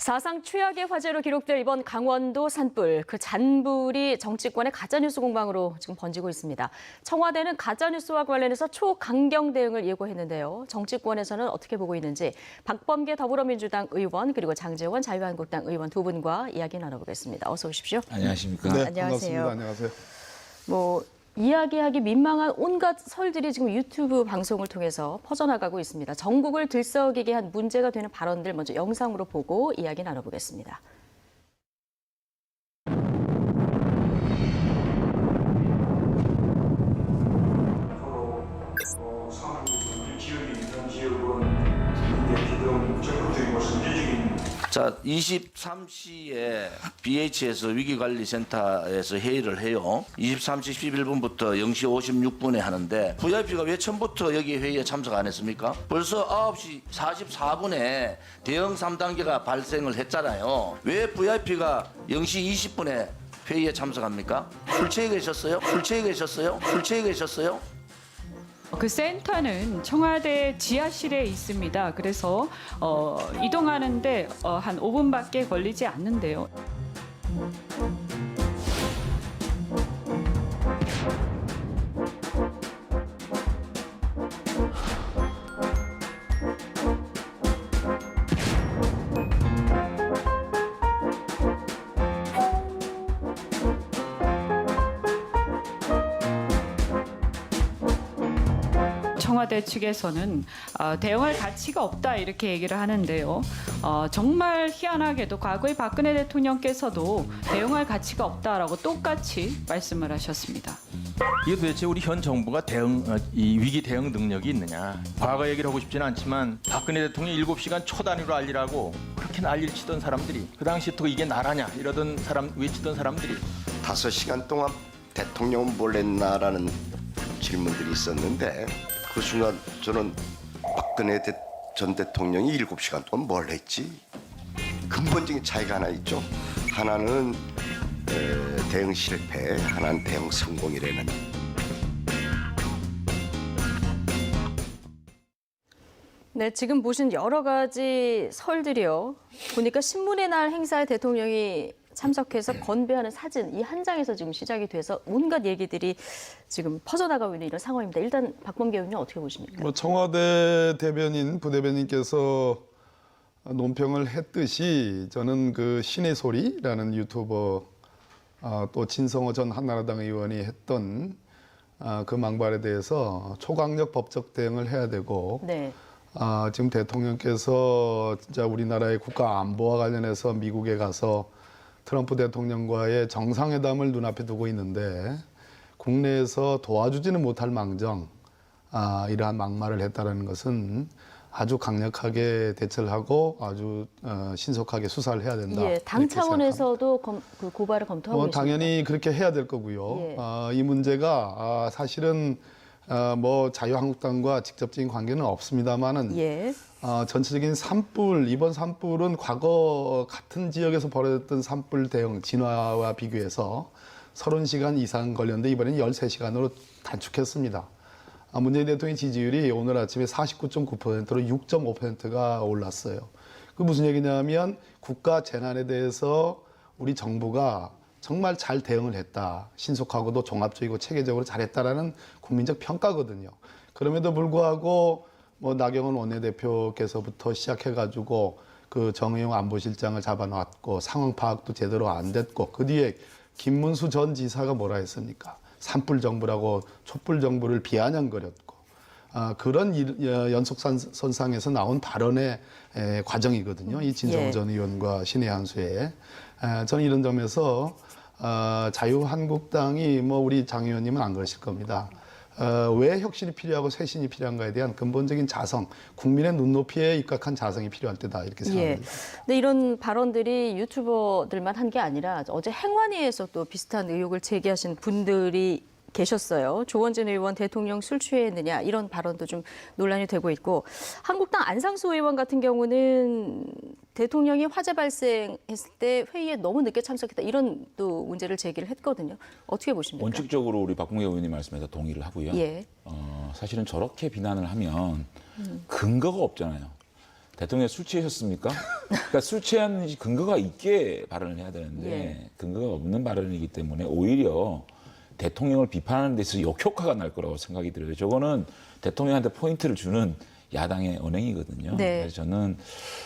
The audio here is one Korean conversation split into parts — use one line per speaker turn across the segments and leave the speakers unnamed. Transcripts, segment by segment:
사상 최악의 화재로 기록될 이번 강원도 산불, 그 잔불이 정치권의 가짜뉴스 공방으로 지금 번지고 있습니다. 청와대는 가짜뉴스와 관련해서 초강경 대응을 예고했는데요. 정치권에서는 어떻게 보고 있는지 박범계 더불어민주당 의원 그리고 장제원 자유한국당 의원 두 분과 이야기 나눠보겠습니다. 어서 오십시오.
안녕하십니까.
네, 안녕하세요.
반갑습니다. 안녕하세요.
이야기하기 민망한 온갖 설들이 지금 유튜브 방송을 통해서 퍼져나가고 있습니다. 전국을 들썩이게 한 문제가 되는 발언들 먼저 영상으로 보고 이야기 나눠보겠습니다.
자, 23시에 BH에서 위기관리센터에서 회의를 해요. 23시 11분부터 0시 56분에 하는데 VIP가 왜 처음부터 여기 회의에 참석 안 했습니까? 벌써 9시 44분에 대응 3단계가 발생을 했잖아요. 왜 VIP가 0시 20분에 회의에 참석합니까? 술 취해 계셨어요? 술 취해 계셨어요? 술 취해 계셨어요?
그 센터는 청와대 지하실에 있습니다. 그래서 이동하는데 한 5분밖에 걸리지 않는데요. 청와대 측에서는 대응할 가치가 없다 이렇게 얘기를 하는데요. 정말 희한하게도 과거에 박근혜 대통령께서도 대응할 가치가 없다라고 똑같이 말씀을 하셨습니다.
이게 도대체 우리 현 정부가 이 위기 대응 능력이 있느냐. 과거 얘기를 하고 싶지는 않지만 박근혜 대통령 7시간 초 단위로 알리라고 그렇게 난리를 치던 사람들이 그 당시 또 이게 나라냐 이러던 사람 외치던 사람들이
5시간 동안 대통령은 뭘 했나라는 질문들이 있었는데 그 순간 저는 박근혜 전 대통령이 7시간 동안 뭘 했지? 근본적인 차이가 하나 있죠. 하나는 대응 실패, 하나는 대응 성공이라는.
네, 지금 보신 여러 가지 설들이요. 보니까 신문의 날 행사에 대통령이 참석해서 건배하는 사진 이 한 장에서 지금 시작이 돼서 온갖 얘기들이 지금 퍼져나가고 있는 이런 상황입니다. 일단 박범계 의원님 어떻게 보십니까?
청와대 대변인, 부대변인께서 논평을 했듯이 저는 그 신의 소리라는 유튜버 또 진성호 전 한나라당 의원이 했던 그 망발에 대해서 초강력 법적 대응을 해야 되고
네.
지금 대통령께서 진짜 우리나라의 국가 안보와 관련해서 미국에 가서 트럼프 대통령과의 정상회담을 눈앞에 두고 있는데 국내에서 도와주지는 못할 망정 이러한 막말을 했다는 것은 아주 강력하게 대처를 하고 아주 신속하게 수사를 해야 된다.
예, 당 차원에서도 그 고발을 검토하고 있습니다.
당연히 그렇게 해야 될 거고요.
예.
이 문제가 사실은 자유한국당과 직접적인 관계는 없습니다만은
예.
전체적인 산불, 이번 산불은 과거 같은 지역에서 벌어졌던 산불 대응 진화와 비교해서 30시간 이상 걸렸는데 이번에는 13시간으로 단축했습니다. 문재인 대통령의 지지율이 오늘 아침에 49.9%로 6.5%가 올랐어요. 그 무슨 얘기냐면 국가 재난에 대해서 우리 정부가 정말 잘 대응을 했다. 신속하고도 종합적이고 체계적으로 잘했다라는 국민적 평가거든요. 그럼에도 불구하고 나경원 원내대표께서부터 시작해가지고 그 정의용 안보실장을 잡아놨고 상황 파악도 제대로 안 됐고 그 뒤에 김문수 전 지사가 뭐라 했습니까? 산불 정부라고 촛불 정부를 비아냥거렸고 그런 연속선상에서 나온 발언의 과정이거든요. 이 진성호 전 의원과 신의 한수에 저는 이런 점에서 자유한국당이 우리 장 의원님은 안 그러실 겁니다. 왜 혁신이 필요하고 쇄신이 필요한가에 대한 근본적인 자성, 국민의 눈높이에 입각한 자성이 필요할 때다 이렇게 생각합니다.
예. 근데 이런 발언들이 유튜버들만 한 게 아니라 어제 행안위에서 또 비슷한 의혹을 제기하신 분들이 계셨어요. 조원진 의원 대통령 술 취했느냐 이런 발언도 좀 논란이 되고 있고 한국당 안상수 의원 같은 경우는 대통령이 화재 발생했을 때 회의에 너무 늦게 참석했다 이런 또 문제를 제기를 했거든요. 어떻게 보십니까?
원칙적으로 우리 박범계 의원님 말씀에서 동의를 하고요.
예.
사실은 저렇게 비난을 하면 근거가 없잖아요. 대통령이 술 취하셨습니까? 그러니까 술 취했는지 근거가 있게 발언을 해야 되는데
예.
근거가 없는 발언이기 때문에 오히려 대통령을 비판하는 데 있어서 역효과가 날 거라고 생각이 들어요. 저거는 대통령한테 포인트를 주는 야당의 언행이거든요.
네.
그래서 저는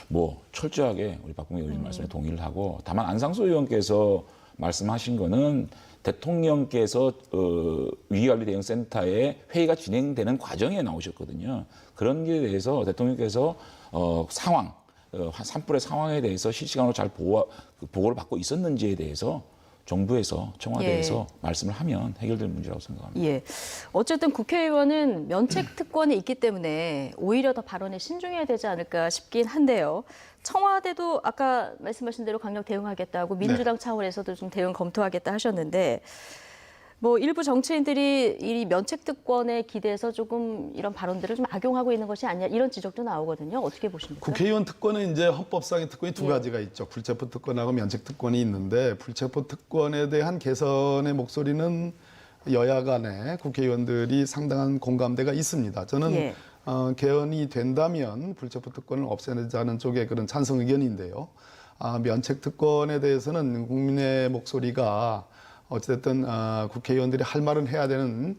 뭐 철저하게 우리 박봉계 의원님 말씀에 동의를 하고 다만 안상수 의원께서 말씀하신 거는 대통령께서 위기관리대응센터에 회의가 진행되는 과정에 나오셨거든요. 그런 게 대해서 대통령께서 상황, 산불의 상황에 대해서 실시간으로 잘 보고를 받고 있었는지에 대해서 정부에서 청와대에서 말씀을 하면 해결될 문제라고 생각합니다.
예. 어쨌든 국회의원은 면책 특권이 있기 때문에 오히려 더 발언에 신중해야 되지 않을까 싶긴 한데요. 청와대도 아까 말씀하신 대로 강력 대응하겠다고 민주당 차원에서도 좀 대응 검토하겠다 하셨는데 뭐 일부 정치인들이 이 면책 특권에 기대서 조금 이런 발언들을 좀 악용하고 있는 것이 아니냐 이런 지적도 나오거든요. 어떻게 보십니까?
국회의원 특권은 이제 헌법상의 특권이 두
예.
가지가 있죠. 불체포 특권하고 면책 특권이 있는데 불체포 특권에 대한 개선의 목소리는 여야 간에 국회의원들이 상당한 공감대가 있습니다. 저는
예.
개헌이 된다면 불체포 특권을 없애자는 쪽의 그런 찬성 의견인데요. 면책 특권에 대해서는 국민의 목소리가 어찌됐든 국회의원들이 할 말은 해야 되는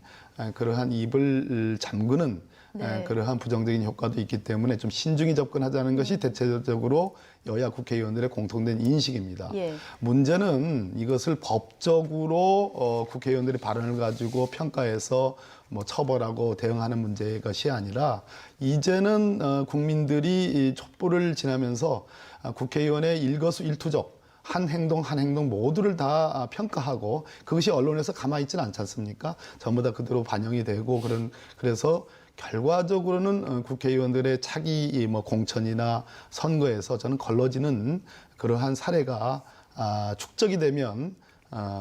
그러한 입을 잠그는
네.
그러한 부정적인 효과도 있기 때문에 좀 신중히 접근하자는 것이 대체적으로 여야 국회의원들의 공통된 인식입니다.
예.
문제는 이것을 법적으로 국회의원들이 발언을 가지고 평가해서 뭐 처벌하고 대응하는 문제의 것이 아니라 이제는 국민들이 이 촛불을 지나면서 국회의원의 일거수일투족 한 행동 한 행동 모두를 다 평가하고 그것이 언론에서 가만히 있지는 않지 않습니까? 전부 다 그대로 반영이 되고 그래서 결과적으로는 국회의원들의 차기 뭐 공천이나 선거에서 저는 걸러지는 그러한 사례가 축적이 되면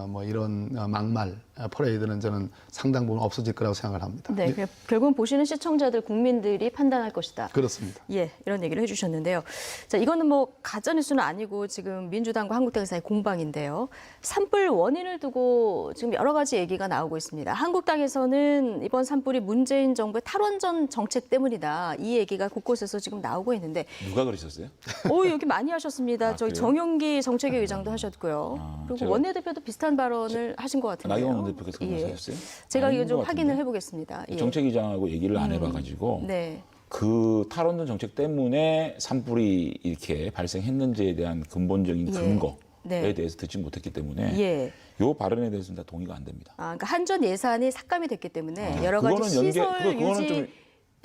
뭐 이런 막말 퍼레이드는 저는 상당 부분 없어질 거라고 생각을 합니다.
네, 결국은 보시는 시청자들, 국민들이 판단할 것이다.
그렇습니다.
예, 이런 얘기를 해주셨는데요. 자, 이거는 뭐 가짜뉴스는 아니고 지금 민주당과 한국당 사이 공방인데요. 산불 원인을 두고 지금 여러 가지 얘기가 나오고 있습니다. 한국당에서는 이번 산불이 문재인 정부의 탈원전 정책 때문이다. 이 얘기가 곳곳에서 지금 나오고 있는데,
누가 그러셨어요?
오, 여기 많이 하셨습니다. 저희
그래요?
정용기 정책위 의장도 하셨고요. 그리고
제가-
원내대표도 비슷한 발언을 하신 것 같은데요.
나경원 대표께서 그런 말 하셨어요?
제가 이거
아닌
좀
것
확인을
같은데.
해보겠습니다. 예.
정책위장하고 얘기를 안 해봐가지고
네.
그 탈원전 정책 때문에 산불이 이렇게 발생했는지에 대한 근본적인
예.
근거에
네.
대해서 듣지 못했기 때문에
예.
이 발언에 대해서는 다 동의가 안 됩니다.
그러니까 한전 예산이 삭감이 됐기 때문에 여러 가지
그거는
시설
그거는
유지
좀-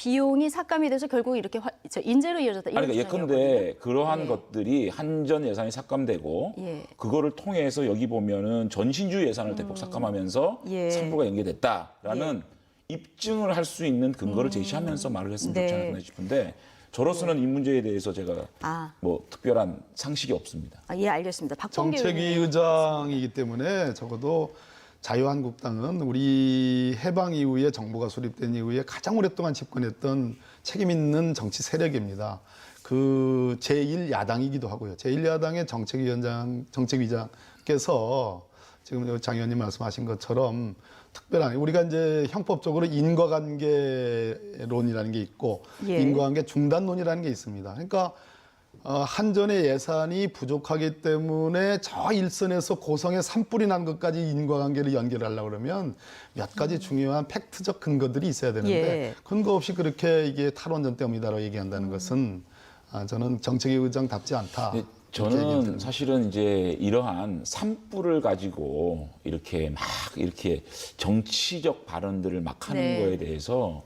비용이 삭감이 돼서 결국 이렇게 인재로 이어졌다. 이런
아니, 그러니까 예컨대
주장이었거든요.
그러한
예.
것들이 한전 예산이 삭감되고
예.
그거를 통해서 여기 보면은 전신주 예산을 대폭 삭감하면서
예.
산불가 연계됐다라는 입증을 할 수 있는 근거를 제시하면서 말을 했으면 좋지
네.
않았나 싶은데 저로서는 이 문제에 대해서 제가
아.
뭐 특별한 상식이 없습니다.
예, 알겠습니다. 박범계
정책위
의원님.
의장이기 때문에 적어도 자유한국당은 우리 해방 이후에 정부가 수립된 이후에 가장 오랫동안 집권했던 책임 있는 정치 세력입니다. 그 제1야당이기도 하고요. 제1야당의 정책위장께서 지금 장 의원님 말씀하신 것처럼 특별한 우리가 이제 형법적으로 인과관계론이라는 게 있고
예.
인과관계 중단론이라는 게 있습니다. 그러니까 한전의 예산이 부족하기 때문에 저 일선에서 고성에 산불이 난 것까지 인과관계를 연결하려고 그러면 몇 가지 중요한 팩트적 근거들이 있어야 되는데
예.
근거 없이 그렇게 이게 탈원전 때문이다라고 얘기한다는 것은 저는 정책위 의장답지 않다.
네,
이렇게 얘기를
저는
드립니다.
사실은 이제 이러한 산불을 가지고 이렇게 막 이렇게 정치적 발언들을 막 하는
네.
거에 대해서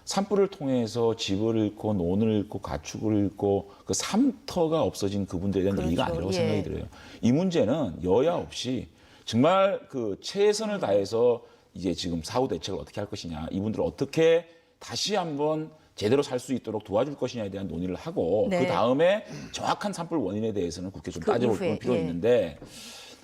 산불을 통해서 집을 잃고 논을 잃고 가축을 잃고 그 삼터가 없어진 그분들에 대한 얘기가
그렇죠.
아니라고
예.
생각이 들어요. 이 문제는 여야 없이 정말 그 최선을 다해서 이제 지금 사후 대책을 어떻게 할 것이냐, 이분들을 어떻게 다시 한번 제대로 살 수 있도록 도와줄 것이냐에 대한 논의를 하고
네.
그 다음에 정확한 산불 원인에 대해서는 국회 좀
그
따져볼
이후에,
필요가
예.
있는데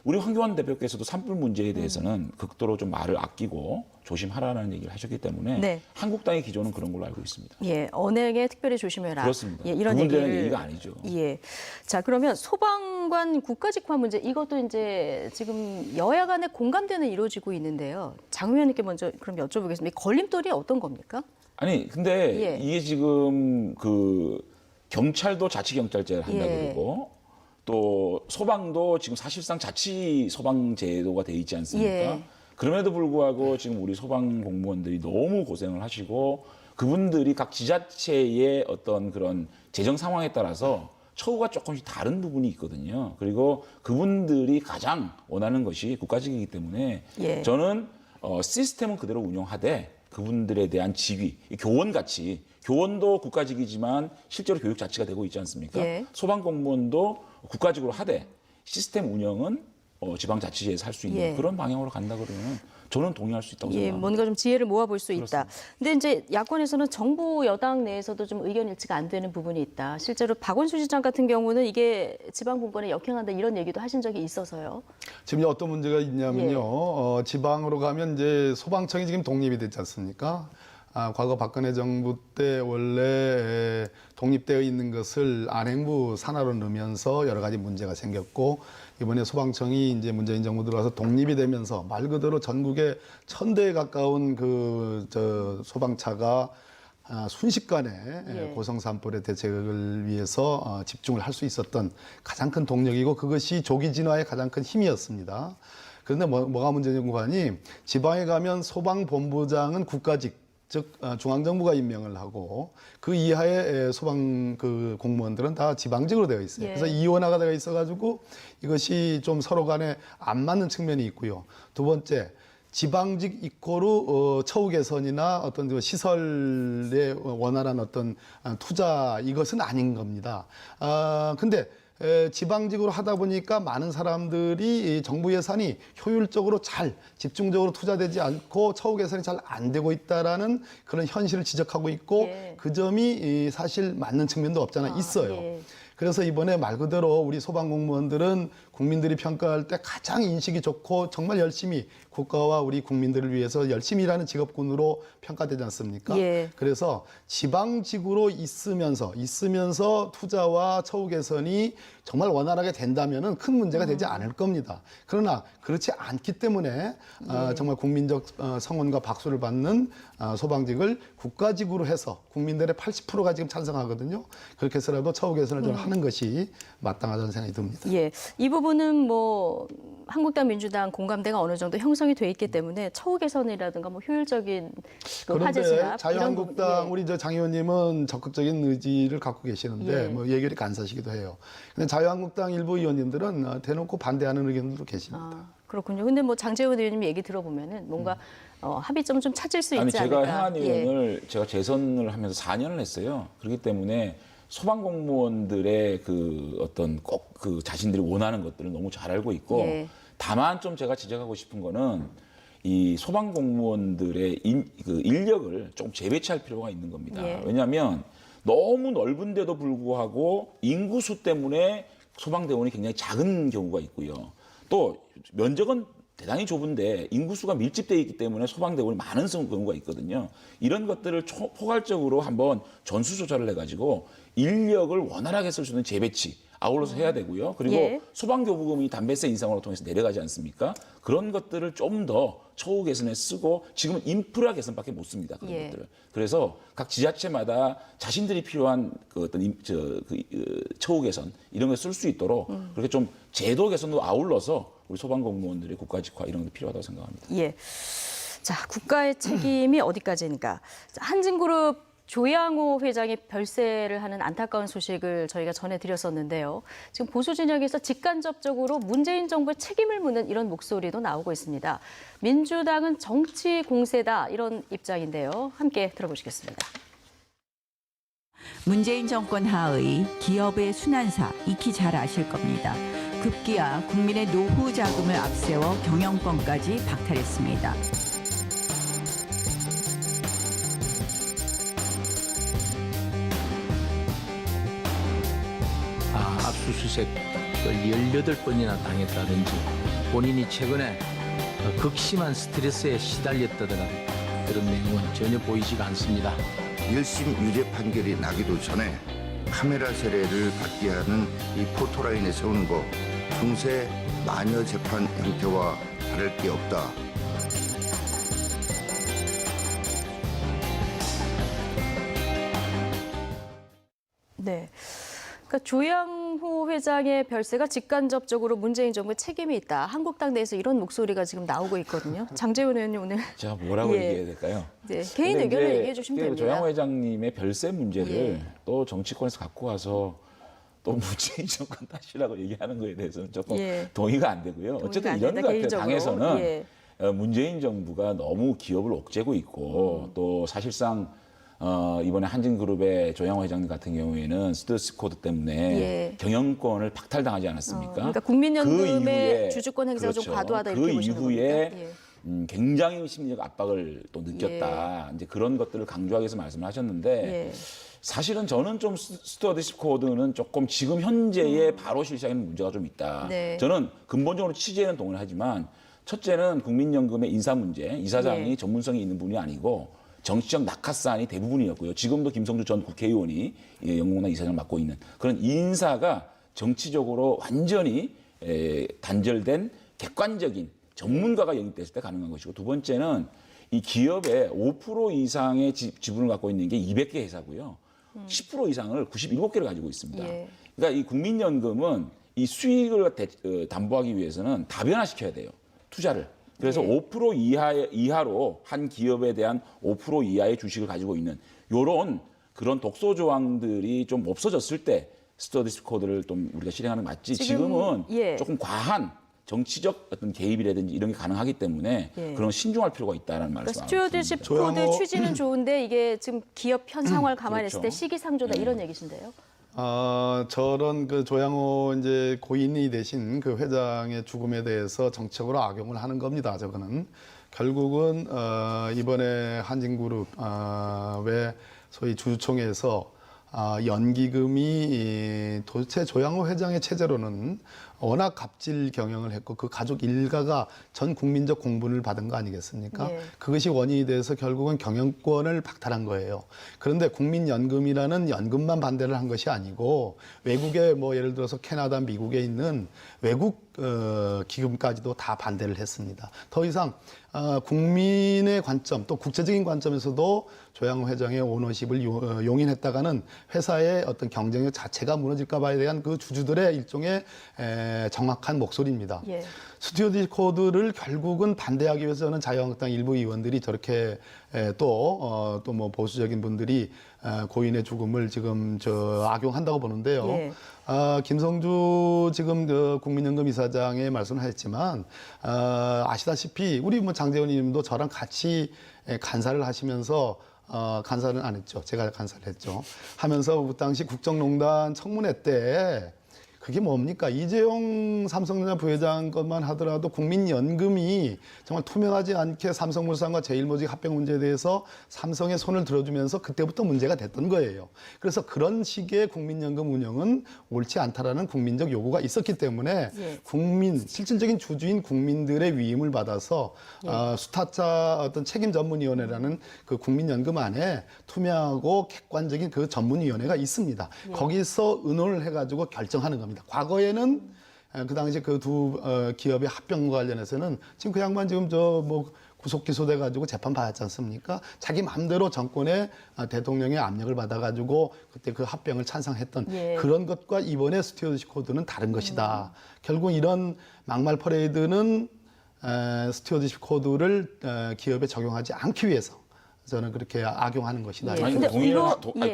우리 황교안 대표께서도 산불 문제에 대해서는 극도로 좀 말을 아끼고 조심하라는 얘기를 하셨기 때문에
네.
한국당의 기조는 그런 걸로 알고 있습니다.
예, 언행에 특별히 조심해라.
그렇습니다.
예, 이런
그 문제는
얘기를
얘기가 아니죠.
예. 자, 그러면 소방관 국가직화 문제 이것도 이제 지금 여야 간에 공감대는 이루어지고 있는데요. 장 의원님께 먼저 그럼 여쭤보겠습니다. 이 걸림돌이 어떤 겁니까?
아니 근데
예.
이게 지금 그 경찰도 자치경찰제를 한다
예.
그러고 또 소방도 지금 사실상 자치 소방 제도가 돼 있지 않습니까?
예.
그럼에도 불구하고 지금 우리 소방 공무원들이 너무 고생을 하시고 그분들이 각 지자체의 어떤 그런 재정 상황에 따라서 처우가 조금씩 다른 부분이 있거든요. 그리고 그분들이 가장 원하는 것이 국가직이기 때문에
예.
저는 시스템은 그대로 운영하되 그분들에 대한 지위, 교원같이 교원도 국가직이지만 실제로 교육 자치가 되고 있지 않습니까?
예.
소방 공무원도 국가직으로 하되 시스템 운영은 지방자치제에서 할 수 있는
예.
그런 방향으로 간다 그러면 저는 동의할 수 있다고
예,
생각합니다.
뭔가 좀 지혜를 모아볼 수 있다. 근데 이제 야권에서는 정부 여당 내에서도 좀 의견 일치가 안 되는 부분이 있다. 실제로 박원순 시장 같은 경우는 이게 지방 분권에 역행한다 이런 얘기도 하신 적이 있어서요.
지금 어떤 문제가 있냐면요.
예.
지방으로 가면 이제 소방청이 지금 독립이 됐지 않습니까? 과거 박근혜 정부 때 원래 독립되어 있는 것을 안행부 산하로 넣으면서 여러 가지 문제가 생겼고 이번에 소방청이 이제 문재인 정부 들어와서 독립이 되면서 말 그대로 전국에 1000대에 가까운 소방차가 순식간에
예.
고성 산불의 대책을 위해서 집중을 할 수 있었던 가장 큰 동력이고 그것이 조기 진화의 가장 큰 힘이었습니다. 그런데 뭐가 문제냐고 하니 지방에 가면 소방본부장은 국가직 즉 중앙정부가 임명을 하고 그 이하의 소방 공무원들은 다 지방직으로 되어 있어요.
예.
그래서 이원화가 되어 있어가지고 이것이 좀 서로 간에 안 맞는 측면이 있고요. 두 번째, 지방직 이꼬르 처우 개선이나 어떤 그 시설에 원활한 어떤 투자 이것은 아닌 겁니다. 근데 지방직으로 하다 보니까 많은 사람들이 정부 예산이 효율적으로 잘 집중적으로 투자되지 않고 처우 개선이 잘 안 되고 있다라는 그런 현실을 지적하고 있고
예.
그 점이 사실 맞는 측면도 없잖아 있어요.
예.
그래서 이번에 말 그대로 우리 소방 공무원들은 국민들이 평가할 때 가장 인식이 좋고 정말 열심히 국가와 우리 국민들을 위해서 열심히 일하는 직업군으로 평가되지 않습니까?
예.
그래서 지방직으로 있으면서 투자와 처우 개선이 정말 원활하게 된다면은 큰 문제가 되지 않을 겁니다. 그러나 그렇지 않기 때문에 정말 국민적 성원과 박수를 받는 소방직을 국가직으로 해서 국민들의 80%가 지금 찬성하거든요. 그렇게 해서라도 처우 개선을 좀 하는 것이 마땅하다는 생각이 듭니다.
예, 이 부분은 뭐 한국당, 민주당 공감대가 어느 정도 형성이 돼 있기 때문에 처우 개선이라든가 뭐 효율적인 그 화재
그런데
진압
자유한국당
이런 부분,
우리 장 의원님은 적극적인 의지를 갖고 계시는데
예.
뭐 예결이 간사시기도 해요. 근데 자유한국당 일부 의원님들은 대놓고 반대하는 의견들도 계십니다.
그렇군요. 근데 뭐 장제원 의원님 얘기 들어보면은 뭔가 합의점 좀 찾을 수
아니
있지
제가
않을까.
행안
예.
의원을 제가 재선을 하면서 4년을 했어요. 그렇기 때문에 소방 공무원들의 그 어떤 꼭 그 자신들이 원하는 것들을 너무 잘 알고 있고
예.
다만 좀 제가 지적하고 싶은 거는 이 소방 공무원들의 그 인력을 좀 재배치할 필요가 있는 겁니다.
예.
왜냐하면 너무 넓은데도 불구하고 인구수 때문에 소방대원이 굉장히 작은 경우가 있고요. 또 면적은 대단히 좁은데 인구수가 밀집되어 있기 때문에 소방대원이 많은 경우가 있거든요. 이런 것들을 포괄적으로 한번 전수조사를 해가지고 인력을 원활하게 쓸 수 있는 재배치 아울러서 해야 되고요. 그리고
예.
소방교부금이 담배세 인상으로 통해서 내려가지 않습니까? 그런 것들을 좀 더 처우 개선에 쓰고 지금은 인프라 개선밖에 못 씁니다. 그런
예.
것들을. 그래서 각 지자체마다 자신들이 필요한 그 어떤 처우 개선 이런 걸 쓸 수 있도록 그렇게 좀 제도 개선도 아울러서 우리 소방공무원들의 국가직화 이런 게 필요하다고 생각합니다.
예. 자, 국가의 책임이 어디까지인가? 자, 한진그룹 조양호 회장이 별세를 하는 안타까운 소식을 저희가 전해드렸었는데요. 지금 보수 진영에서 직간접적으로 문재인 정부의 책임을 묻는 이런 목소리도 나오고 있습니다. 민주당은 정치 공세다 이런 입장인데요. 함께 들어보시겠습니다.
문재인 정권 하의 기업의 순환사 익히 잘 아실 겁니다. 급기야 국민의 노후 자금을 앞세워 경영권까지 박탈했습니다.
압수수색을 18번이나 당했다든지 본인이 최근에 극심한 스트레스에 시달렸다거나 그런 내용은 전혀 보이지가 않습니다.
1심 유죄 판결이 나기도 전에 카메라 세례를 받게 하는 이 포토라인에 세우는 거 중세 마녀 재판 형태와 다를 게 없다.
네. 그러니까 조양호 회장의 별세가 직간접적으로 문재인 정부의 책임이 있다. 한국당 내에서 이런 목소리가 지금 나오고 있거든요. 장제원 의원님 오늘
제가 뭐라고
예.
얘기해야 될까요?
네, 개인
근데
의견을
이제
얘기해 주시면 됩니다.
조양호 회장님의 별세 문제를
예.
또 정치권에서 갖고 와서 또 문재인 정권 탓이라고 얘기하는 거에 대해서는 조금
예.
동의가 안 되고요.
동의가
어쨌든
안
이런 것
된다,
같아요.
개인적으로.
당에서는
예.
문재인 정부가 너무 기업을 옥죄고 있고 또 사실상 이번에 한진그룹의 조양호 회장님 같은 경우에는 스튜어디스 코드 때문에
예.
경영권을 박탈당하지 않았습니까?
그러니까 국민연금의
그 이후에,
주주권 행사가 좀 과도하다
그
이렇게 보시는
이후에
겁니까? 예.
굉장히 심리적 압박을 또 느꼈다. 이제 그런 것들을 강조하기 위해서 말씀을 하셨는데
예.
사실은 저는 좀 스튜어디스 코드는 조금 지금 현재의 바로 실시하는 문제가 좀 있다.
네.
저는 근본적으로 취재는 동의를 하지만 첫째는 국민연금의 인사 문제, 이사장이
예.
전문성이 있는 분이 아니고 정치적 낙하산이 대부분이었고요. 지금도 김성주 전 국회의원이 영공단 이사장을 맡고 있는 그런 인사가 정치적으로 완전히 단절된 객관적인 전문가가 영입됐을 때 가능한 것이고 두 번째는 이 기업의 5% 이상의 지분을 갖고 있는 게 200개 회사고요. 10% 이상을 97개를 가지고 있습니다.
예.
그러니까 이 국민연금은 이 수익을 담보하기 위해서는 다변화시켜야 돼요. 투자를. 그래서
예.
5% 이하로 한 기업에 대한 5% 이하의 주식을 가지고 있는 요런 그런 독소 조항들이 좀 없어졌을 때 스튜어디스 코드를 좀 우리가 실행하는 게 맞지. 지금은
예.
조금 과한 정치적 어떤 개입이라든지 이런 게 가능하기 때문에
예.
그런 신중할 필요가 있다는
그러니까
말씀.
스튜어디십 코드 취지는 좋은데 이게 지금 기업 현 상황을 감안했을 때
그렇죠.
시기상조다 이런 얘기신데요.
저런 그 조양호 이제 고인이 되신 그 회장의 죽음에 대해서 정책으로 악용을 하는 겁니다. 저거는 결국은 이번에 한진그룹의 소위 주주총회에서 연기금이 도대체 조양호 회장의 체제로는 워낙 갑질 경영을 했고 그 가족 일가가 전 국민적 공분을 받은 거 아니겠습니까?
예.
그것이 원인이 돼서 결국은 경영권을 박탈한 거예요. 그런데 국민연금이라는 연금만 반대를 한 것이 아니고 외국에 뭐 예를 들어서 캐나다, 미국에 있는 외국 기금까지도 다 반대를 했습니다. 더 이상 국민의 관점 또 국제적인 관점에서도 조양호 회장의 오너십을 용인했다가는 회사의 어떤 경쟁력 자체가 무너질까 봐에 대한 그 주주들의 일종의 정확한 목소리입니다.
예.
스튜어디스 코드를 결국은 반대하기 위해서는 자유한국당 일부 의원들이 저렇게 또 뭐 보수적인 분들이 고인의 죽음을 지금 악용한다고 보는데요.
예.
김성주 지금 그 국민연금 이사장의 말씀을 하셨지만 아시다시피 우리 뭐 장재원 의원님도 저랑 같이 간사를 하시면서 간사는 안 했죠. 제가 간사를 했죠. 하면서 그 당시 국정농단 청문회 때 그게 뭡니까? 이재용 삼성전자 부회장 것만 하더라도 국민연금이 정말 투명하지 않게 삼성물산과 제일모직 합병 문제에 대해서 삼성의 손을 들어주면서 그때부터 문제가 됐던 거예요. 그래서 그런 식의 국민연금 운영은 옳지 않다라는 국민적 요구가 있었기 때문에
예.
실질적인 주주인 국민들의 위임을 받아서 수타자 어떤 책임전문위원회라는 그 국민연금 안에 투명하고 객관적인 그 전문위원회가 있습니다. 거기서 의논을 해가지고 결정하는 겁니다. 과거에는 그 당시 그 두 기업의 합병과 관련해서는 지금 그 양반 지금 뭐 구속 기소돼 가지고 재판 받았지 않습니까? 자기 마음대로 정권의 대통령의 압력을 받아 가지고 그때 그 합병을 찬성했던
예.
그런 것과 이번에 스튜어디스 코드는 다른 것이다. 결국 이런 막말 퍼레이드는 스튜어디스 코드를 기업에 적용하지 않기 위해서 저는 그렇게 악용하는 것이다.
예.
아니,
근데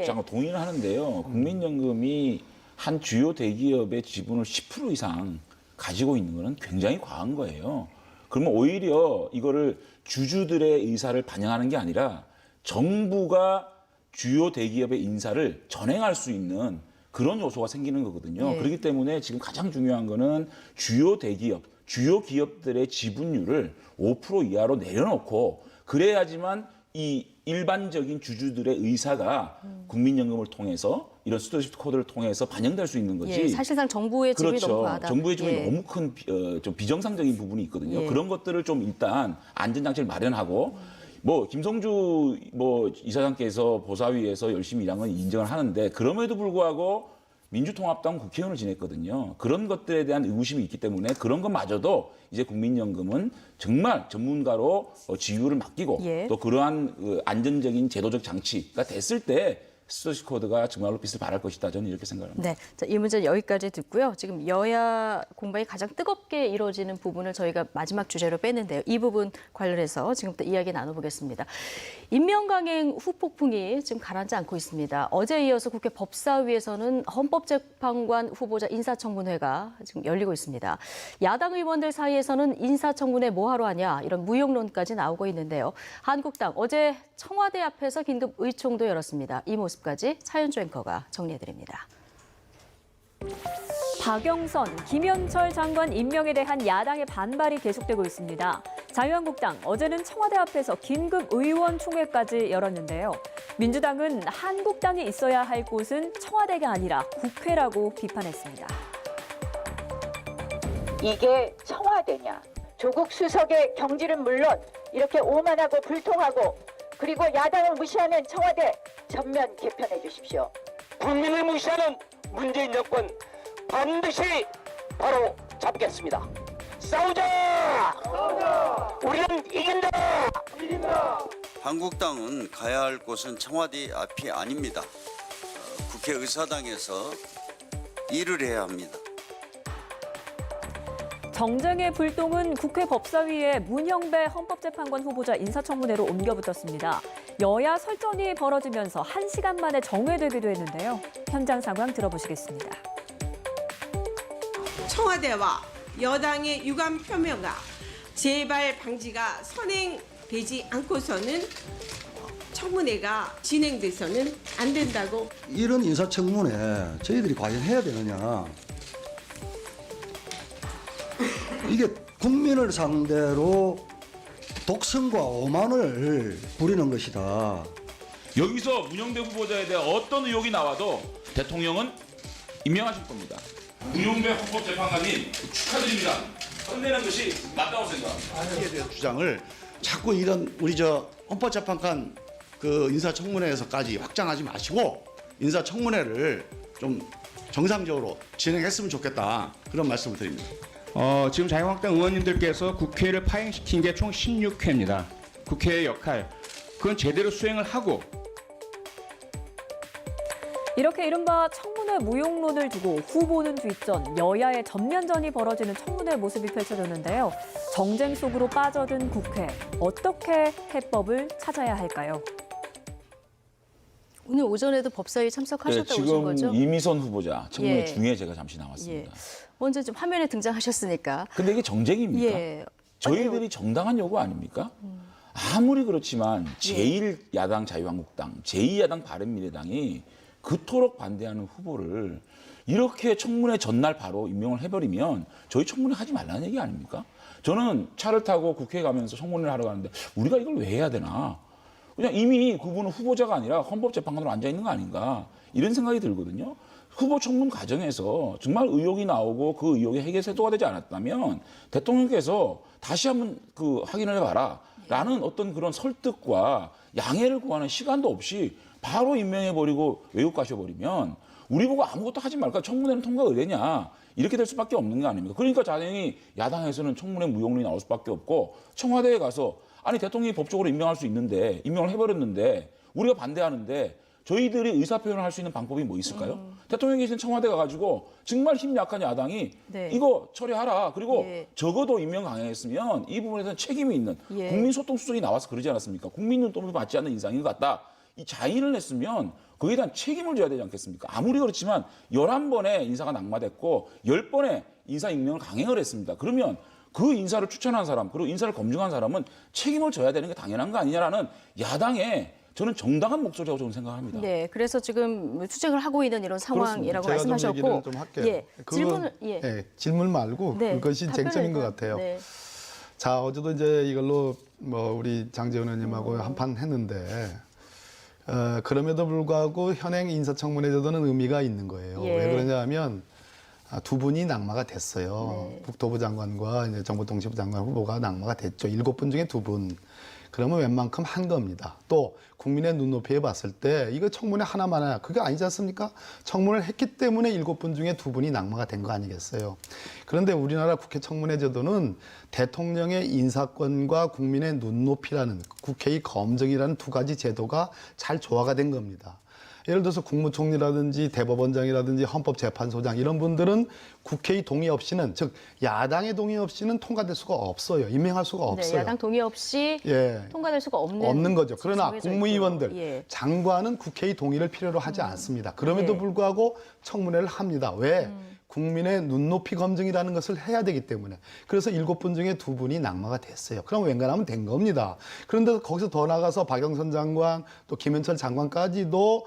잠깐 동의를 하는데요. 국민연금이 한 주요 대기업의 지분을 10% 이상 가지고 있는 거는 굉장히 과한 거예요. 그러면 오히려 이거를 주주들의 의사를 반영하는 게 아니라 정부가 주요 대기업의 인사를 전행할 수 있는 그런 요소가 생기는 거거든요.
예.
그렇기 때문에 지금 가장 중요한 거는 주요 대기업, 주요 기업들의 지분율을 5% 이하로 내려놓고 그래야지만 이 일반적인 주주들의 의사가 국민연금을 통해서 이런 스튜어디스 코드를 통해서 반영될 수 있는 거지.
예, 사실상 정부의 지분이
그렇죠.
너무 과하다.
정부의 지분이
예.
너무 큰 좀 비정상적인 부분이 있거든요.
예.
그런 것들을 좀 일단 안전장치를 마련하고 뭐 김성주 뭐 이사장께서 보사위에서 열심히 일한 건 인정을 하는데 그럼에도 불구하고 민주통합당 국회의원을 지냈거든요. 그런 것들에 대한 의구심이 있기 때문에 그런 것마저도 이제 국민연금은 정말 전문가로 지휘를 맡기고
예.
또 그러한 그 안전적인 제도적 장치가 됐을 때 스토시 코드가 정말로 빛을 발할 것이다. 저는 이렇게 생각합니다.
네, 자, 이 문제는 여기까지 듣고요. 지금 여야 공방이 가장 뜨겁게 이루어지는 부분을 저희가 마지막 주제로 뺐는데요. 이 부분 관련해서 지금부터 이야기 나눠보겠습니다. 임명강행 후폭풍이 지금 가라앉지 않고 있습니다. 어제에 이어서 국회 법사위에서는 헌법재판관 후보자 인사청문회가 지금 열리고 있습니다. 야당 의원들 사이에서는 인사청문회 뭐하러 하냐 이런 무용론까지 나오고 있는데요. 한국당 어제 청와대 앞에서 긴급 의총도 열었습니다. 이 모습까지 차윤주 앵커가 정리해드립니다.
박영선, 김현철 장관 임명에 대한 야당의 반발이 계속되고 있습니다. 자유한국당 어제는 청와대 앞에서 긴급 의원총회까지 열었는데요. 민주당은 한국당이 있어야 할 곳은 청와대가 아니라 국회라고 비판했습니다.
이게 청와대냐? 조국 수석의 경질은 물론 이렇게 오만하고 불통하고 그리고 야당을 무시하는 청와대 전면 개편해 주십시오.
국민을 무시하는 문재인 정권 반드시 바로 잡겠습니다. 싸우자! 우리는 이긴다!
한국당은 가야 할 곳은 청와대 앞이 아닙니다. 국회의사당에서 일을 해야 합니다.
정쟁의 불똥은 국회 법사위에 문형배 헌법재판관 후보자 인사청문회로 옮겨붙었습니다. 여야 설전이 벌어지면서 1시간 만에 정회되기도 했는데요. 현장 상황 들어보시겠습니다.
청와대와 여당의 유감 표명과 재발 방지가 선행되지 않고서는 청문회가 진행돼서는 안 된다고.
이런 인사청문회 저희들이 과연 해야 되느냐. 이게 국민을 상대로 독선과 오만을 부리는 것이다.
여기서 문영배 후보자에 대한 어떤 의혹이 나와도 대통령은 임명하실 겁니다. 문영배 헌법재판관님 축하드립니다. 끝내는 것이 맞다고 생각합니다.
이에 대한 주장을 자꾸 이런 우리 헌법재판관 그 인사청문회에서까지 확장하지 마시고 인사청문회를 좀 정상적으로 진행했으면 좋겠다 그런 말씀을 드립니다.
지금 자유한국당 의원님들께서 국회를 파행시킨 게 총 16회입니다. 국회의 역할, 그건 제대로 수행을 하고.
이렇게 이른바 청문회 무용론을 두고 후보는 뒷전, 여야의 전면전이 벌어지는 청문회 모습이 펼쳐졌는데요. 정쟁 속으로 빠져든 국회, 어떻게 해법을 찾아야 할까요?
오늘 오전에도 법사위 참석하셨다고 오신 거죠?
지금 이미선 후보자 청문회
예.
중에 제가 잠시 나왔습니다.
예. 먼저 좀 화면에 등장하셨으니까.
근데 이게 정쟁입니까?
예.
저희들이 정당한 요구 아닙니까? 아무리 그렇지만 제1야당 자유한국당, 제2야당 바른미래당이 그토록 반대하는 후보를 이렇게 청문회 전날 바로 임명을 해버리면 저희 청문회 하지 말라는 얘기 아닙니까? 저는 차를 타고 국회에 가면서 청문회를 하러 가는데 우리가 이걸 왜 해야 되나? 그냥 이미 그분은 후보자가 아니라 헌법재판관으로 앉아있는 거 아닌가 이런 생각이 들거든요. 후보 청문 과정에서 정말 의혹이 나오고 그 의혹이 해결세도가 되지 않았다면 대통령께서 다시 한번 확인을 해봐라 라는 어떤 그런 설득과 양해를 구하는 시간도 없이 바로 임명해버리고 외국 가셔버리면 우리 보고 아무것도 하지 말까 청문회는 통과 의뢰냐 이렇게 될 수밖에 없는 거 아닙니까? 그러니까 당연히 야당에서는 청문회 무용론이 나올 수밖에 없고 청와대에 가서 아니 대통령이 법적으로 임명할 수 있는데 임명을 해버렸는데 우리가 반대하는데 저희들이 의사표현을 할 수 있는 방법이 뭐 있을까요? 대통령이 계신 청와대 가가지고 정말 힘 약한 야당이
네.
이거 처리하라. 그리고
예.
적어도 임명 강행했으면 이 부분에서는 책임이 있는
예.
국민소통수석이 나와서 그러지 않았습니까? 국민 눈동도 받지 않는 인상인 것 같다. 이 자인을 냈으면 거기에 대한 책임을 져야 되지 않겠습니까? 아무리 그렇지만 11번의 인사가 낙마됐고 10번의 인사 임명을 강행을 했습니다. 그러면 그 인사를 추천한 사람 그리고 인사를 검증한 사람은 책임을 져야 되는 게 당연한 거 아니냐라는 야당의 저는 정당한 목소리라고 저는 생각합니다.
네, 그래서 지금 투쟁을 하고 있는 이런 상황이라고
제가
말씀하셨고,
좀 얘기를 좀 할게요.
예, 질문을
질문 말고
네,
그것이 쟁점인 것
답변을
같아요.
네.
자, 어제도 이제 이걸로 우리 장제원 의원님하고 한판 했는데 그럼에도 불구하고 현행 인사청문회제도는 의미가 있는 거예요.
예.
왜 그러냐면 두 분이 낙마가 됐어요.
네.
국토부 장관과 이제 정보통신부 장관 후보가 낙마가 됐죠. 7분 중에 2분. 그러면 웬만큼 한 겁니다. 또 국민의 눈높이에 봤을 때 이거 청문회 하나만 하나 그게 아니지 않습니까? 청문회를 했기 때문에 7분 중에 2분이 낙마가 된 거 아니겠어요? 그런데 우리나라 국회 청문회 제도는 대통령의 인사권과 국민의 눈높이라는 국회의 검증이라는 두 가지 제도가 잘 조화가 된 겁니다. 예를 들어서 국무총리라든지 대법원장이라든지 헌법재판소장 이런 분들은 국회의 동의 없이는, 즉 야당의 동의 없이는 통과될 수가 없어요. 임명할 수가 없어요.
네, 야당 동의 없이
예.
통과될 수가 없는
거죠. 그러나
정해져
국무위원들,
있고. 예.
장관은 국회의 동의를 필요로 하지 않습니다. 그럼에도
예.
불구하고 청문회를 합니다. 왜? 국민의 눈높이 검증이라는 것을 해야 되기 때문에. 그래서 7분 중에 2분이 낙마가 됐어요. 그럼 웬간하면 된 겁니다. 그런데 거기서 더 나가서 박영선 장관 또 김현철 장관까지도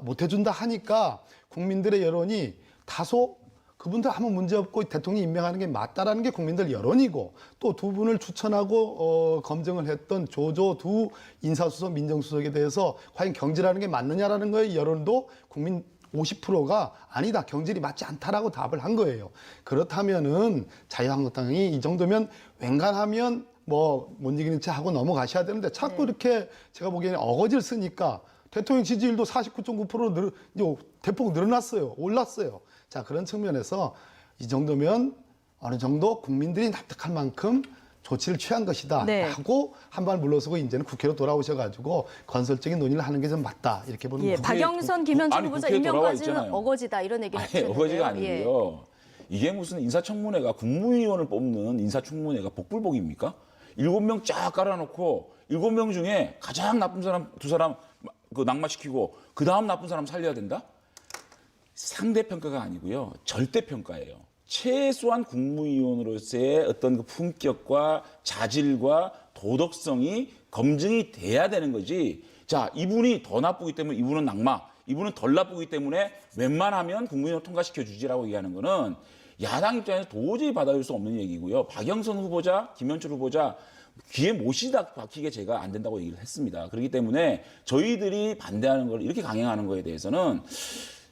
못 해준다 하니까 국민들의 여론이 다소 그분들 아무 문제 없고 대통령이 임명하는 게 맞다라는 게 국민들 여론이고, 또 2분을 추천하고 검증을 했던 조조 두 인사수석, 민정수석에 대해서 과연 경질하는 게 맞느냐라는 거의 여론도 국민 50%가 아니다, 경질이 맞지 않다라고 답을 한 거예요. 그렇다면은 자유한국당이 이 정도면 웬간하면 못 이기는 채 하고 넘어가셔야 되는데 자꾸 이렇게 제가 보기에는 어거지를 쓰니까 대통령 지지율도 49.9%로 대폭 늘어났어요. 올랐어요. 자, 그런 측면에서 이 정도면 어느 정도 국민들이 납득할 만큼 조치를 취한 것이다 하고 한 발 물러서고 이제는 국회로 돌아오셔가지고 건설적인 논의를 하는 게 좀 맞다, 이렇게 보는 거죠.
박영선, 김현철 후보자 임명까지는 어거지다 이런 얘기를 하셨는데요.
어거지가 아니고요. 이게 무슨 인사청문회가 국무위원을 뽑는 인사청문회가 복불복입니까? 7명 쫙 깔아놓고 7명 중에 가장 나쁜 사람 2사람 낙마시키고 그 다음 나쁜 사람 살려야 된다? 상대평가가 아니고요. 절대평가예요. 최소한 국무위원으로서의 어떤 그 품격과 자질과 도덕성이 검증이 돼야 되는 거지. 자, 이분이 더 나쁘기 때문에 이분은 낙마, 이분은 덜 나쁘기 때문에 웬만하면 국무위원 통과시켜 주지라고 얘기하는 거는 야당 입장에서 도저히 받아들일 수 없는 얘기고요. 박영선 후보자, 김현철 후보자 귀에 못이 박히게 제가 안 된다고 얘기를 했습니다. 그렇기 때문에 저희들이 반대하는 걸 이렇게 강행하는 거에 대해서는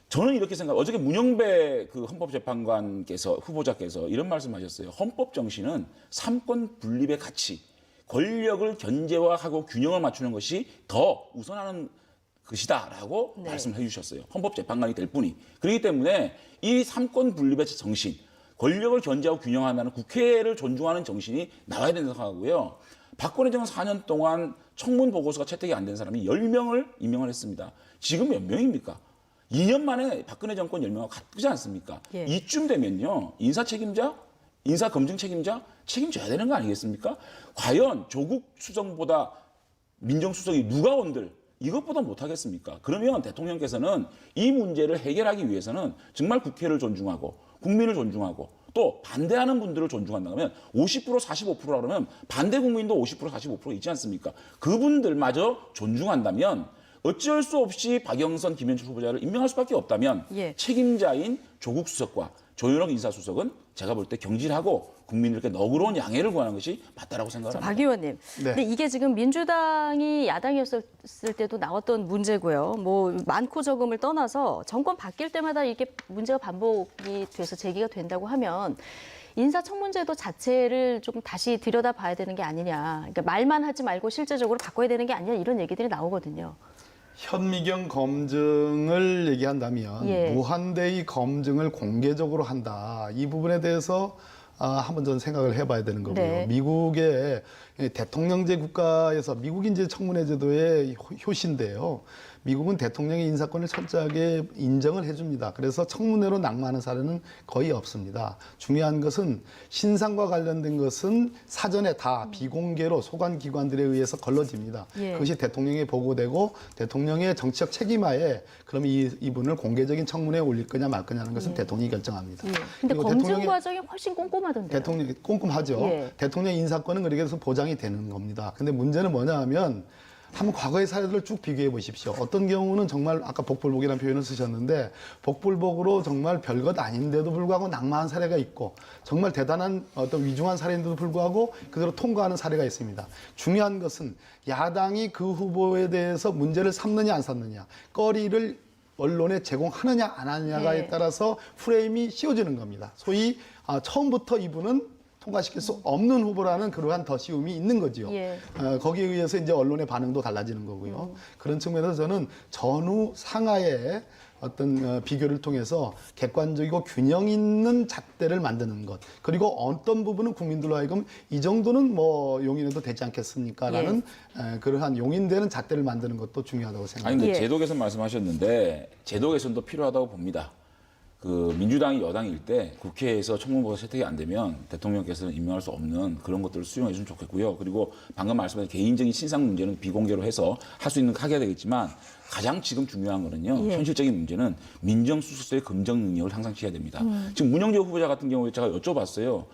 저는 이렇게 생각해요. 어저께 문영배 그 헌법재판관께서 후보자께서 이런 말씀하셨어요. 헌법 정신은 삼권 분립의 가치, 권력을 견제화하고 균형을 맞추는 것이 더 우선하는 것이다라고 말씀해 주셨어요. 헌법재판관이 될 뿐이. 그렇기 때문에 이 삼권 분립의 정신, 권력을 견제하고 균형한다는 국회를 존중하는 정신이 나와야 된다고 생각하고요. 박근혜 정권 4년 동안 청문 보고서가 채택이 안 된 사람이 10명을 임명을 했습니다. 지금 몇 명입니까? 2년 만에 박근혜 정권 10명하고 같지 않습니까?
예.
이쯤 되면요. 인사 책임자, 인사 검증 책임자 책임져야 되는 거 아니겠습니까? 과연 조국 수석보다 민정수석이 누가 온들 이것보다 못하겠습니까? 그러면 대통령께서는 이 문제를 해결하기 위해서는 정말 국회를 존중하고 국민을 존중하고 또 반대하는 분들을 존중한다면 50% 45%라 그러면 반대 국민도 50% 45% 있지 않습니까? 그분들마저 존중한다면 어쩔 수 없이 박영선, 김현철 후보자를 임명할 수밖에 없다면 책임자인 조국 수석과 조현옥 인사수석은 제가 볼 때 경질하고 국민들께 너그러운 양해를 구하는 것이 맞다라고 생각합니다.
박 의원님, 근데 이게 지금 민주당이 야당이었을 때도 나왔던 문제고요. 뭐 많고 적음을 떠나서 정권 바뀔 때마다 이게 문제가 반복이 돼서 제기가 된다고 하면 인사청문제도 자체를 조금 다시 들여다봐야 되는 게 아니냐. 그러니까 말만 하지 말고 실제적으로 바꿔야 되는 게 아니냐 이런 얘기들이 나오거든요.
현미경 검증을 얘기한다면
예.
무한대의 검증을 공개적으로 한다. 이 부분에 대해서 한번 전 생각을 해봐야 되는 거고요.
네.
미국의 대통령제 국가에서 미국이 이제 청문회 제도의 효시인데요. 미국은 대통령의 인사권을 철저하게 인정을 해줍니다. 그래서 청문회로 낙마하는 사례는 거의 없습니다. 중요한 것은 신상과 관련된 것은 사전에 다 비공개로 소관기관들에 의해서 걸러집니다.
예.
그것이 대통령에 보고되고 대통령의 정치적 책임하에 그럼 이분을 공개적인 청문회에 올릴 거냐 말 거냐는 것은 대통령이 결정합니다.
근데
그리고
검증 과정이 훨씬 꼼꼼하던데요.
대통령이 꼼꼼하죠.
예.
대통령 인사권은 그렇게 해서 보장이 되는 겁니다. 근데 문제는 뭐냐 하면 한번 과거의 사례들을 쭉 비교해 보십시오. 어떤 경우는 정말 아까 복불복이라는 표현을 쓰셨는데 복불복으로 정말 별것 아닌데도 불구하고 낙마한 사례가 있고 정말 대단한 어떤 위중한 사례인데도 불구하고 그대로 통과하는 사례가 있습니다. 중요한 것은 야당이 그 후보에 대해서 문제를 삼느냐 안 삼느냐, 거리를 언론에 제공하느냐 안 하느냐에 따라서 프레임이 씌워지는 겁니다. 소위 처음부터 이분은 통과시킬 수 없는 후보라는 그러한 덧씌움이 있는 거지요.
예.
거기에 의해서 이제 언론의 반응도 달라지는 거고요. 그런 측면에서 저는 전후 상하의 어떤 비교를 통해서 객관적이고 균형 있는 잣대를 만드는 것, 그리고 어떤 부분은 국민들로 하여금 이 정도는 뭐 용인해도 되지 않겠습니까라는 그러한 용인되는 잣대를 만드는 것도 중요하다고
아니
생각합니다.
근데 제도 개선 말씀하셨는데 제도 개선도 필요하다고 봅니다. 그 민주당이 여당일 때 국회에서 청문회가 채택이 안 되면 대통령께서는 임명할 수 없는 그런 것들을 수용해 주면 좋겠고요. 그리고 방금 말씀하신 개인적인 신상 문제는 비공개로 해서 할 수 있는 거 하게 되겠지만 가장 지금 중요한 거는요.
예.
현실적인 문제는 민정수석실의 검증 능력을 향상시켜야 됩니다. 지금 문영재 후보자 같은 경우에 제가 여쭤봤어요.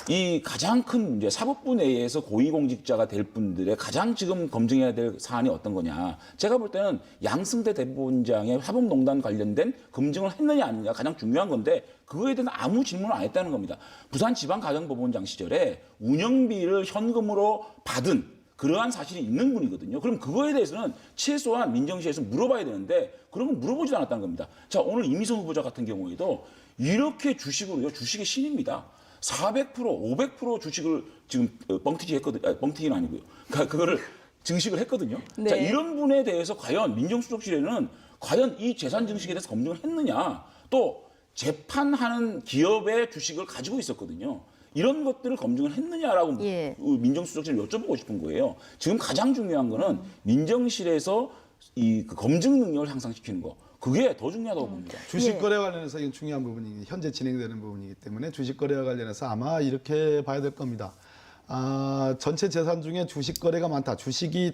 이 가장 큰 문제, 사법부 내에서 고위공직자가 될 분들의 가장 지금 검증해야 될 사안이 어떤 거냐. 제가 볼 때는 양승태 대법원장의 사법농단 관련된 검증을 했느냐 안 했느냐 가장 중요한 건데 그거에 대한 아무 질문을 안 했다는 겁니다. 부산지방가정법원장 시절에 운영비를 현금으로 받은 그러한 사실이 있는 분이거든요. 그럼 그거에 대해서는 최소한 민정시에서 물어봐야 되는데 그런 건 물어보지도 않았다는 겁니다. 자, 오늘 이미선 후보자 같은 경우에도 이렇게 주식으로요. 주식의 신입니다. 400%, 500% 주식을 지금 뻥튀기 했거든요. 뻥튀기는 아니고요. 그러니까 그거를 증식을 했거든요.
네.
자, 이런 분에 대해서 과연 민정수석실에는 과연 이 재산 증식에 대해서 검증을 했느냐. 또 재판하는 기업의 주식을 가지고 있었거든요. 이런 것들을 검증을 했느냐라고
예.
민정수석실을 여쭤보고 싶은 거예요. 지금 가장 중요한 거는 민정실에서 그 검증 능력을 향상시키는 거. 그게 더 중요하다고 봅니다.
주식거래 관련해서 이건 중요한 부분이 현재 진행되는 부분이기 때문에 주식거래와 관련해서 아마 이렇게 봐야 될 겁니다. 전체 재산 중에 주식거래가 많다. 주식이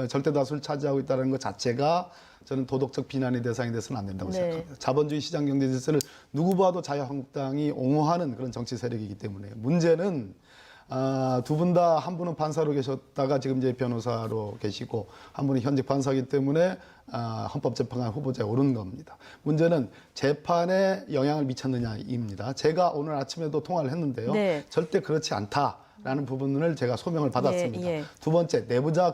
절대 다수를 차지하고 있다는 것 자체가 저는 도덕적 비난의 대상이 돼서는 안 된다고 생각합니다. 자본주의 시장 경제 질서를 누구 봐도 자유한국당이 옹호하는 그런 정치 세력이기 때문에 문제는 두 분 다 한 분은 판사로 계셨다가 지금 이제 변호사로 계시고 한 분은 현직 판사이기 때문에 헌법재판관 후보자에 오른 겁니다. 문제는 재판에 영향을 미쳤느냐입니다. 제가 오늘 아침에도 통화를 했는데요.
네.
절대 그렇지 않다라는 부분을 제가 소명을 받았습니다.
예.
두 번째, 내부자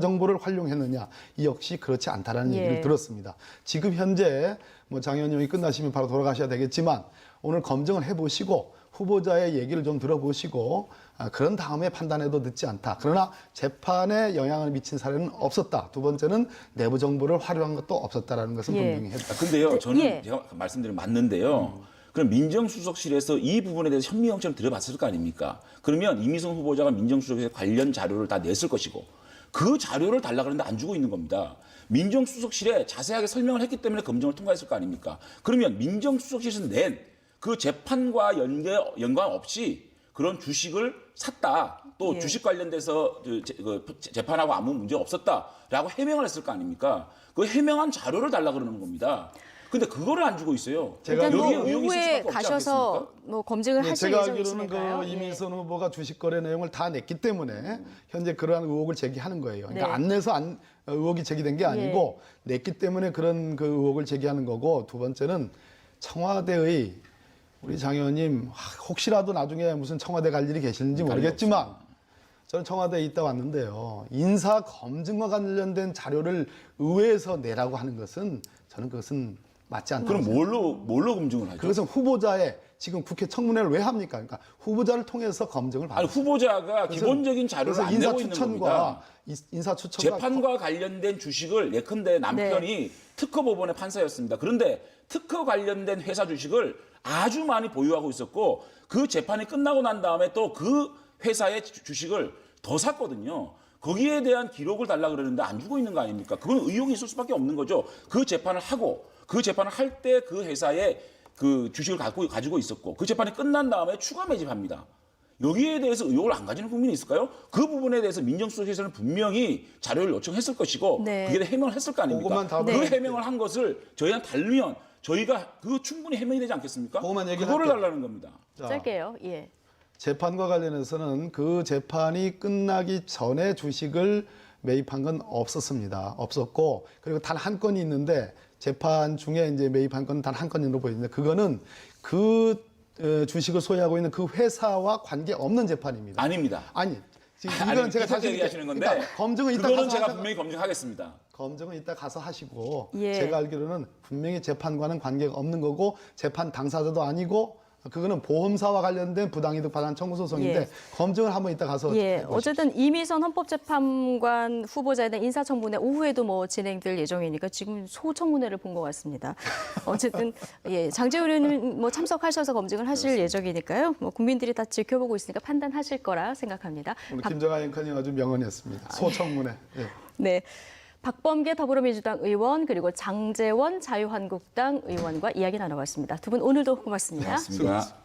정보를 활용했느냐, 이 역시 그렇지 않다라는 얘기를 들었습니다. 지금 현재 뭐 장 의원님이 끝나시면 바로 돌아가셔야 되겠지만 오늘 검증을 해보시고 후보자의 얘기를 좀 들어보시고 그런 다음에 판단해도 늦지 않다. 그러나 재판에 영향을 미친 사례는 없었다. 두 번째는 내부 정보를 활용한 것도 없었다라는 것은 분명히 했다.
근데요, 저는 제가 말씀드린 맞는데요. 그럼 민정수석실에서 이 부분에 대해서 현미경처럼 들여봤을 거 아닙니까? 그러면 이미선 후보자가 민정수석실에 관련 자료를 다 냈을 것이고 그 자료를 달라 그러는데 안 주고 있는 겁니다. 민정수석실에 자세하게 설명을 했기 때문에 검증을 통과했을 거 아닙니까? 그러면 민정수석실에서 낸 그 재판과 연관 없이 그런 주식을 샀다. 또 주식 관련돼서 재판하고 아무 문제 없었다라고 해명을 했을 거 아닙니까? 그 해명한 자료를 달라 그러는 겁니다. 근데 그거를 안 주고 있어요.
일단
여기에
뭐
의혹이 있을
오후에
수밖에 없지
가셔서
않겠습니까?
뭐 검증을 하실
제가 알기로는
예정이시니까요.
그 이민선 후보가 주식거래 내용을 다 냈기 때문에 현재 그러한 의혹을 제기하는 거예요. 그러니까
네.
안 내서 의혹이 제기된 게 아니고 냈기 때문에 그런 그 의혹을 제기하는 거고 두 번째는 청와대의 우리 장 의원님 혹시라도 나중에 무슨 청와대 갈 일이 계시는지 모르겠지만 저는 청와대에 있다 왔는데요. 인사 검증과 관련된 자료를 의회에서 내라고 하는 것은 저는 그것은 맞지 않다고
그럼
생각합니다.
뭘로 검증을 하죠?
그것은 후보자의 지금 국회 청문회를 왜 합니까? 그러니까 후보자를 통해서 검증을 받아요.
아니 후보자가 기본적인 자료를 안 내고 있는 겁니다.
인사 추천과
재판과 관련된 주식을 예컨대 남편이 특허 법원의 판사였습니다. 그런데 특허 관련된 회사 주식을 아주 많이 보유하고 있었고 그 재판이 끝나고 난 다음에 또 그 회사의 주식을 더 샀거든요. 거기에 대한 기록을 달라 그러는데 안 주고 있는 거 아닙니까? 그건 의혹이 있을 수밖에 없는 거죠. 그 재판을 하고 그 재판을 할 때 그 회사에 그 주식을 가지고 있었고 그 재판이 끝난 다음에 추가 매집합니다. 여기에 대해서 의혹을 안 가지는 국민이 있을까요? 그 부분에 대해서 민정수석에서는 분명히 자료를 요청했을 것이고 그게 대해 해명을 했을 거 아닙니까? 그 해명을 한 것을 저희한테 달면 저희가 그거 충분히 해명이 되지 않겠습니까? 그거를 달라는 겁니다.
짧게요. 예.
재판과 관련해서는 그 재판이 끝나기 전에 주식을 매입한 건 없었습니다. 없었고 그리고 단 한 건이 있는데 재판 중에 이제 매입한 건 단 한 건으로 보이는데 그거는 그 주식을 소유하고 있는 그 회사와 관계 없는 재판입니다.
아닙니다.
아니, 지금 이건 제가
다시 얘기하시는 건데
그러니까 검증은 이따
그거는
가서
제가 분명히 검증하겠습니다.
검증은 이따 가서 하시고
예.
제가 알기로는 분명히 재판과는 관계가 없는 거고 재판 당사자도 아니고 그거는 보험사와 관련된 부당이득 반환 청구 소송인데
예.
검증을 한번 이따 가서
예,
해보십시오.
어쨌든 이미선 헌법재판관 후보자에 대한 인사청문회 오후에도 뭐 진행될 예정이니까 지금 소청문회를 본 것 같습니다. 어쨌든 예, 장제원 의원님 뭐 참석하셔서 검증을 하실 예정이니까요. 뭐 국민들이 다 지켜보고 있으니까 판단하실 거라 생각합니다.
오늘 김정아 앵커님 아주 명언이었습니다. 소청문회. 예.
네. 박범계 더불어민주당 의원 그리고 장제원 자유한국당 의원과 이야기 나눠봤습니다. 두 분 오늘도 고맙습니다.
고맙습니다.